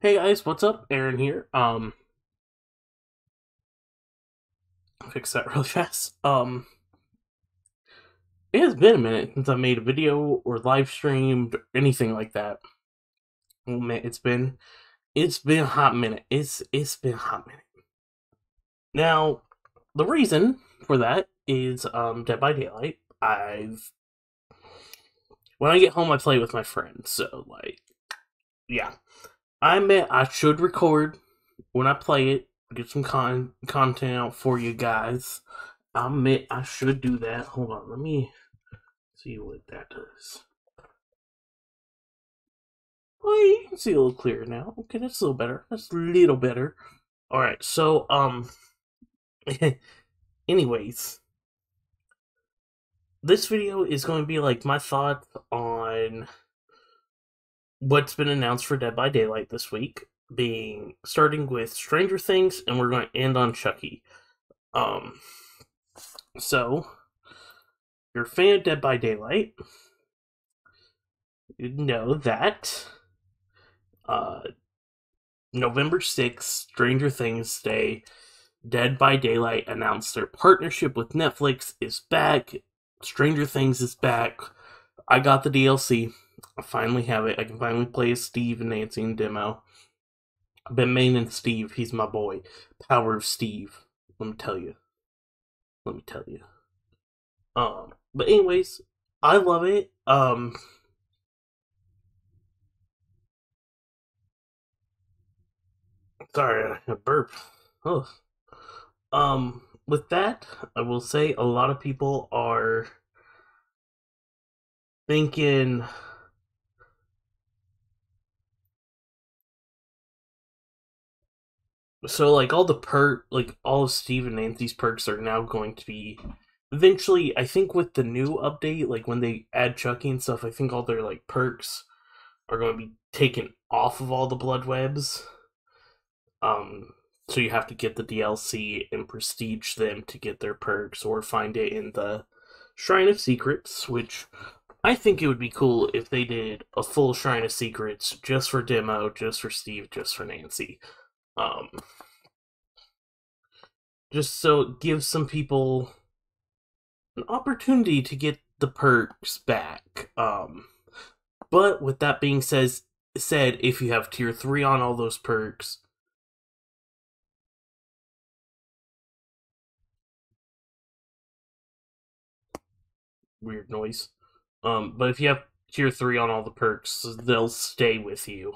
Hey guys, what's up? Aaron here. Fix that really fast. It has been a minute since I made a video or live streamed or anything like that. Oh man, it's been a hot minute. It's been a hot minute. Now, the reason for that is Dead by Daylight. When I get home I play with my friends, so yeah. I admit I should record when I play it, get some content out for you guys. I admit I should do that. Hold on, let me see what that does. Oh, you can see a little clearer now. Okay, that's a little better. That's a little better. Alright, so, anyways, this video is going to be like my thoughts on what's been announced for Dead by Daylight this week, starting with Stranger Things, and we're going to end on Chucky. So, if you're a fan of Dead by Daylight, you know that November 6th, Stranger Things Day, Dead by Daylight announced their partnership with Netflix is back. Stranger Things is back. I got the DLC. I finally have it. I can finally play as Steve and Nancy in demo. I've been maining Steve. He's my boy. Power of Steve. Let me tell you. But anyways, I love it. Sorry, I burp. Oh. With that, I will say a lot of people are thinking so all of Steve and Nancy's perks are now going to be eventually, I think with the new update, like when they add Chucky and stuff, I think all their like perks are going to be taken off of all the blood webs. So you have to get the DLC and prestige them to get their perks, or find it in the Shrine of Secrets, which I think it would be cool if they did a full Shrine of Secrets just for demo, just for Steve, just for Nancy. Um, just so it gives some people an opportunity to get the perks back. But with that being said, if you have tier 3 on all those perks, weird noise. But if you have tier 3 on all the perks, they'll stay with you.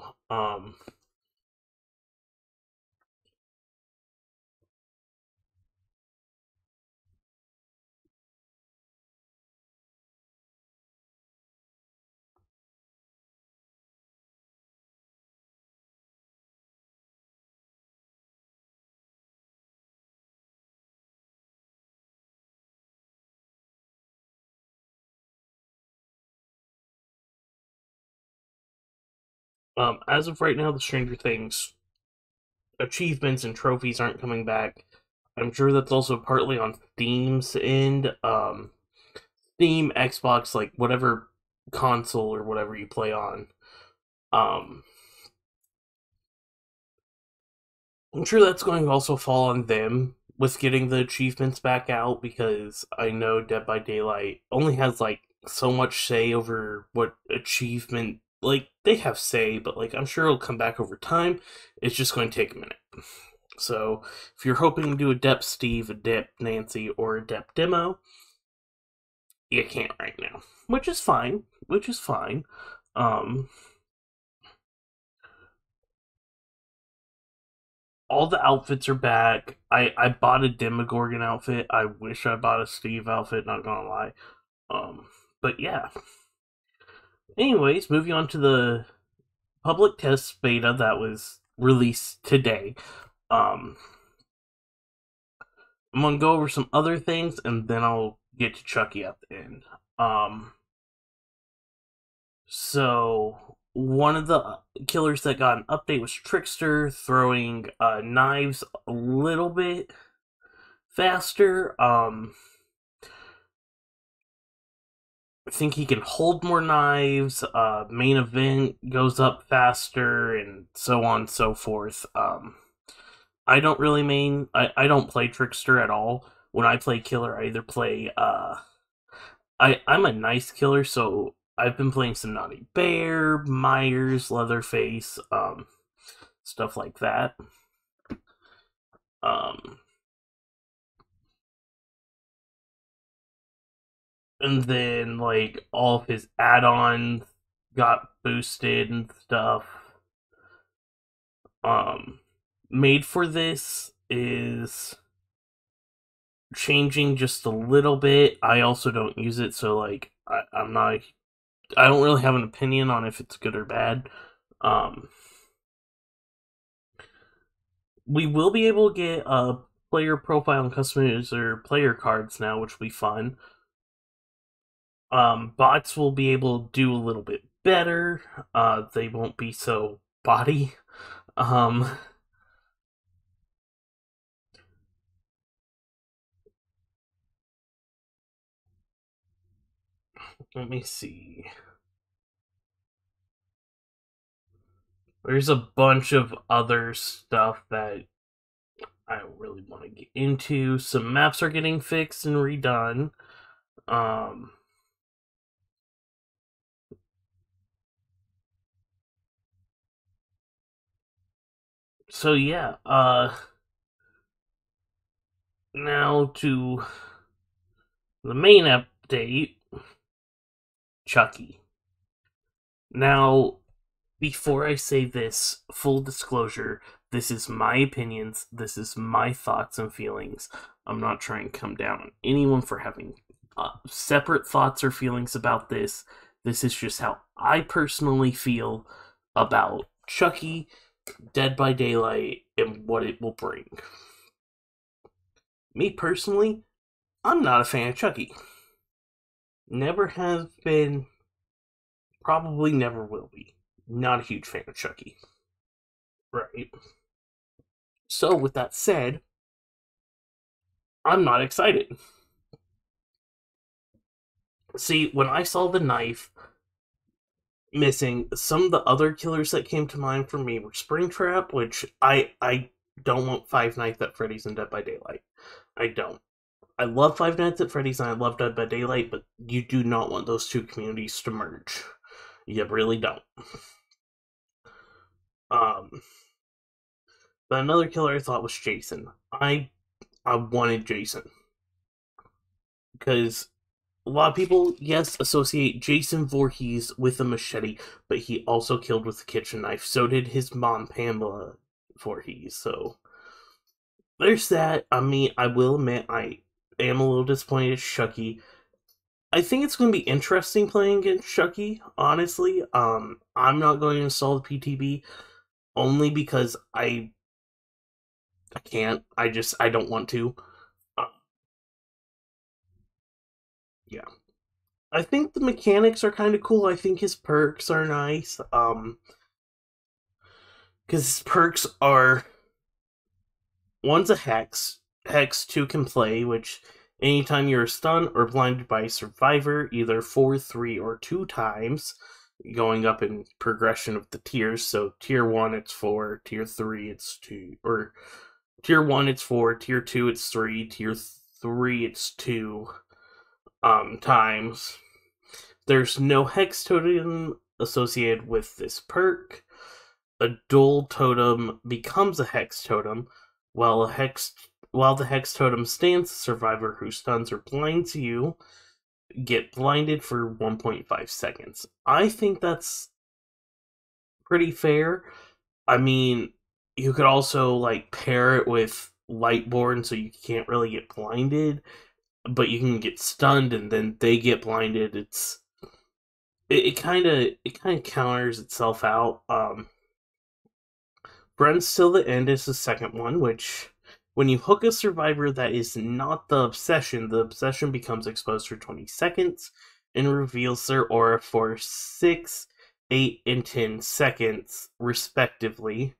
As of right now, the Stranger Things achievements and trophies aren't coming back. I'm sure that's also partly on Steam's end. Steam, Xbox, like whatever console or whatever you play on. Um, I'm sure that's going to also fall on them with getting the achievements back out, because I know Dead by Daylight only has like so much say over what achievement, like they have say, but like I'm sure it'll come back over time. It's just going to take a minute. So if you're hoping to do a Dep Steve, a Dep Nancy, or a Dep demo, you can't right now, which is fine. Um, all the outfits are back. I bought a Demogorgon outfit. I wish I bought a Steve outfit, not gonna lie. But yeah. Anyways, moving on to the public test beta that was released today. I'm gonna go over some other things and then I'll get to Chucky at the end. So one of the killers that got an update was Trickster, throwing knives a little bit faster. think he can hold more knives, main event goes up faster, and so on and so forth. I don't really I don't play Trickster at all. When I play Killer, I either play, I'm a nice killer, so I've been playing some Naughty Bear, Myers, Leatherface, stuff like that. Um, and then like all of his add-ons got boosted and stuff. Um, Made for this is changing just a little bit. I also don't use it, so like I'm not. I don't really have an opinion on if it's good or bad. Um, we will be able to get a player profile and customizer player cards now, which will be fun. Bots will be able to do a little bit better. They won't be so body. Um, Let me see. There's a bunch of other stuff that I don't really want to get into. Some maps are getting fixed and redone. Um, so yeah, now to the main update, Chucky. Now, before I say this, full disclosure, this is my opinions, this is my thoughts and feelings. I'm not trying to come down on anyone for having separate thoughts or feelings about this. This is just how I personally feel about Chucky, Dead by Daylight, and what it will bring. Me personally, I'm not a fan of Chucky. Never has been, probably never will be. Not a huge fan of Chucky. Right. So, with that said, I'm not excited. See, when I saw the knife missing, some of the other killers that came to mind for me were Springtrap, which I don't want Five Nights at Freddy's and Dead by Daylight. I don't. I love Five Nights at Freddy's and I love Dead by Daylight, but you do not want those two communities to merge. You really don't. Um, but another killer I thought was Jason. I wanted Jason because a lot of people, yes, associate Jason Voorhees with a machete, but he also killed with a kitchen knife. So did his mom, Pamela Voorhees. So there's that. I mean, I will admit I am a little disappointed at Chucky. I think it's going to be interesting playing against Chucky, honestly. I'm not going to install the PTB only because I can't. I don't want to. Uh, yeah. I think the mechanics are kind of cool. I think his perks are nice. Because his perks are, one's a hex. Hex 2 can play, which anytime you're stunned or blinded by a survivor, either 4, 3, or 2 times, going up in progression of the tiers. So tier 1 it's 4, tier 3 it's 2, or tier 1 it's 4, tier 2 it's 3, tier 3 it's 2 times. There's no hex totem associated with this perk. A dual totem becomes a hex totem, while the hex totem stands, the survivor who stuns or blinds you get blinded for 1.5 seconds. I think that's pretty fair. I mean, you could also like pair it with Lightborn so you can't really get blinded, but you can get stunned and then they get blinded. It kind of counters itself out. Friends Till the End is the second one, which when you hook a survivor that is not the obsession becomes exposed for 20 seconds and reveals their aura for 6, 8, and 10 seconds, respectively.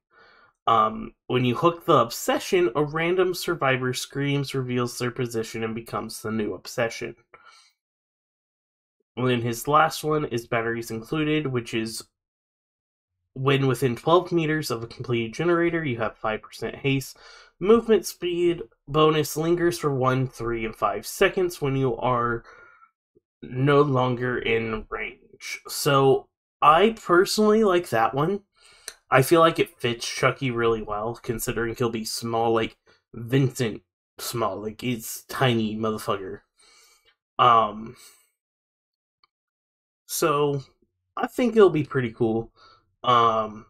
When you hook the obsession, a random survivor screams, reveals their position, and becomes the new obsession. And then his last one is batteries included, which is when within 12 meters of a completed generator, you have 5% haste. Movement speed bonus lingers for 1, 3, and 5 seconds when you are no longer in range. So I personally like that one. I feel like it fits Chucky really well, considering he'll be small, like Vincent small, like he's tiny motherfucker. Um, so I think it'll be pretty cool. Um,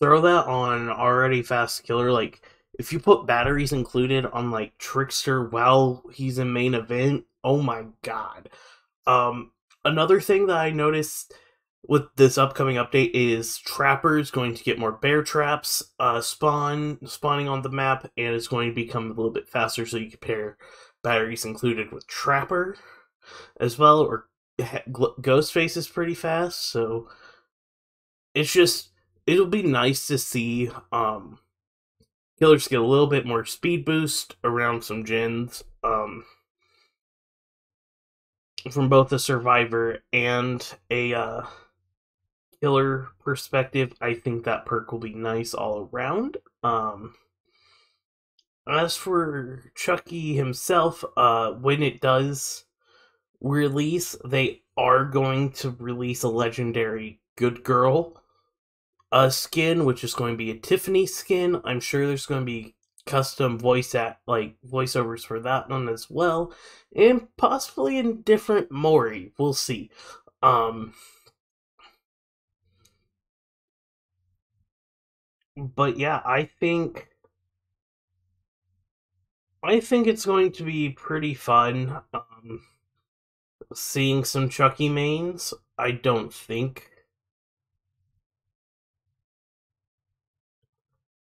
Throw that on already fast killer. Like if you put batteries included on like Trickster while he's in main event, oh my god. Um, Another thing that I noticed with this upcoming update is Trapper's going to get more bear traps spawning on the map, and it's going to become a little bit faster, so you can pair batteries included with Trapper as well, or Ghostface is pretty fast, so it's just it'll be nice to see killers get a little bit more speed boost around some gens from both a survivor and a killer perspective. I think that perk will be nice all around. As for Chucky himself, when it does release, they are going to release a legendary good girl skin, which is going to be a Tiffany skin. I'm sure there's going to be custom voiceovers for that one as well, and possibly in different Mori. We'll see. Um, but yeah, I think it's going to be pretty fun. Seeing some Chucky mains. I don't think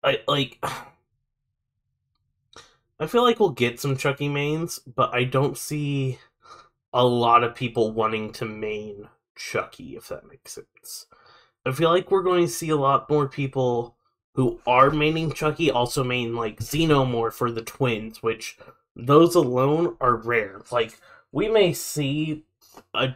I like. I feel like we'll get some Chucky mains, but I don't see a lot of people wanting to main Chucky, if that makes sense. I feel like we're going to see a lot more people who are maining Chucky also main like Xenomorph for the twins, which those alone are rare. Like we may see a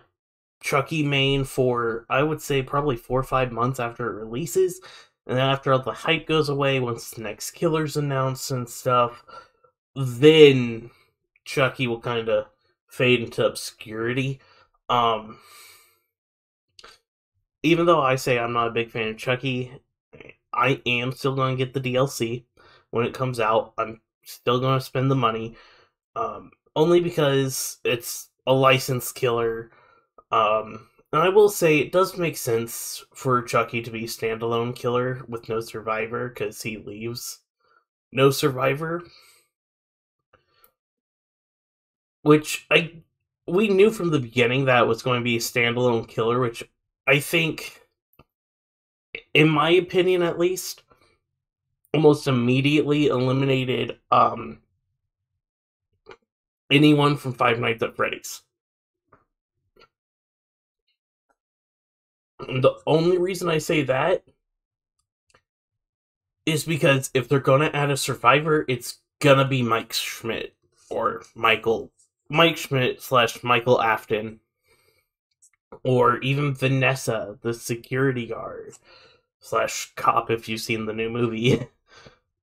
Chucky main for I would say probably 4 or 5 months after it releases, and then after all the hype goes away, once the next killer's announced and stuff, then Chucky will kind of fade into obscurity. Um, Even though I say I'm not a big fan of Chucky, I am still going to get the DLC when it comes out. I'm still going to spend the money, only because it's a licensed killer. And I will say it does make sense for Chucky to be standalone killer with no survivor because he leaves no survivor, which I we knew from the beginning that was going to be a standalone killer, which I think, in my opinion at least, almost immediately eliminated anyone from Five Nights at Freddy's. And the only reason I say that is because if they're gonna add a survivor, it's gonna be Mike Schmidt or Mike Schmidt slash Michael Afton, or even Vanessa, the security guard slash cop. If you've seen the new movie,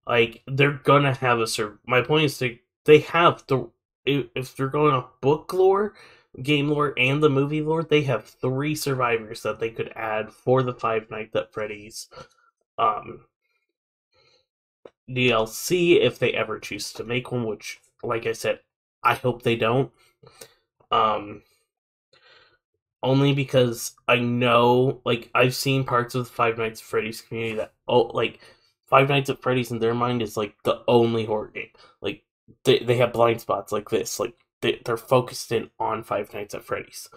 like they're gonna have a My point is they have the if they're going off book lore, game lore, and the movie lore, they have 3 survivors that they could add for the Five Nights at Freddy's um DLC if they ever choose to make one, which, like I said, I hope they don't. Um, Only because I know, like, I've seen parts of the Five Nights at Freddy's community that, like, Five Nights at Freddy's in their mind is, like, the only horror game. Like, they have blind spots like this. Like, they're focused in on Five Nights at Freddy's.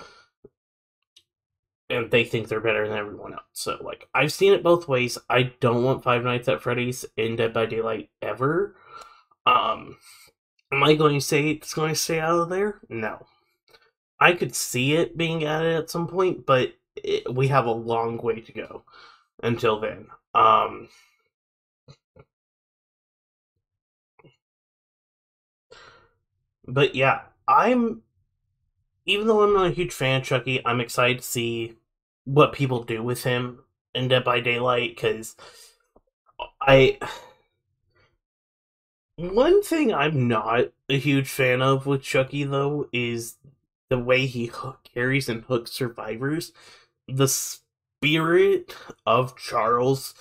And they think they're better than everyone else. So, like, I've seen it both ways. I don't want Five Nights at Freddy's in Dead by Daylight ever. Um, am I going to say it's going to stay out of there? No. I could see it being added at some point, but we have a long way to go until then. But yeah, I'm even though I'm not a huge fan of Chucky, I'm excited to see what people do with him in Dead by Daylight, because I one thing I'm not a huge fan of with Chucky, though, is the way he carries and hooks survivors. The spirit of Charles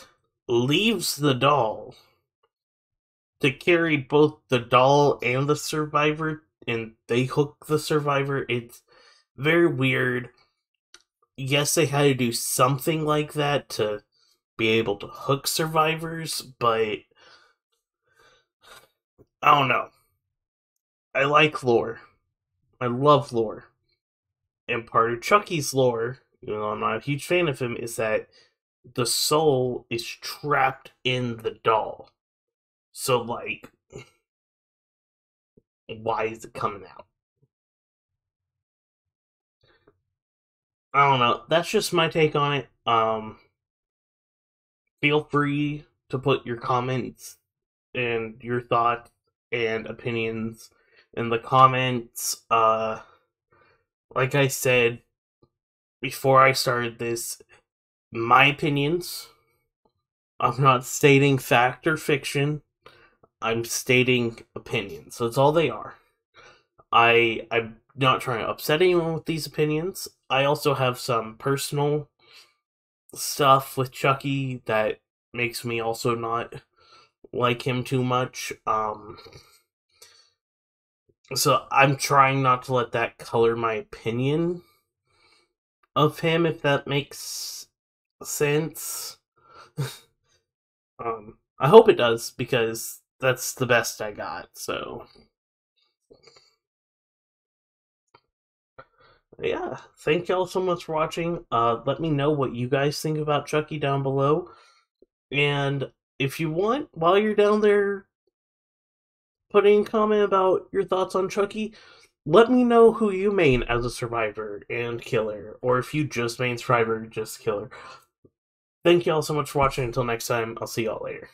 leaves the doll to carry both the doll and the survivor, and they hook the survivor. It's very weird. Yes, they had to do something like that to be able to hook survivors, but I don't know. I like lore. I love lore. And part of Chucky's lore, even though I'm not a huge fan of him, is that the soul is trapped in the doll. So, like, why is it coming out? I don't know. That's just my take on it. Feel free to put your comments and your thoughts and opinions in the comments. Like I said before I started this, my opinions. I'm not stating fact or fiction. I'm stating opinions. So that's all they are. I'm not trying to upset anyone with these opinions. I also have some personal stuff with Chucky that makes me also not like him too much. So I'm trying not to let that color my opinion of him, if that makes sense. I hope it does, because that's the best I got, so. Yeah, thank y'all so much for watching. Let me know what you guys think about Chucky down below. And if you want, while you're down there putting a comment about your thoughts on Chucky, let me know who you main as a survivor and killer, or if you just main survivor, just killer. Thank y'all so much for watching. Until next time, I'll see y'all later.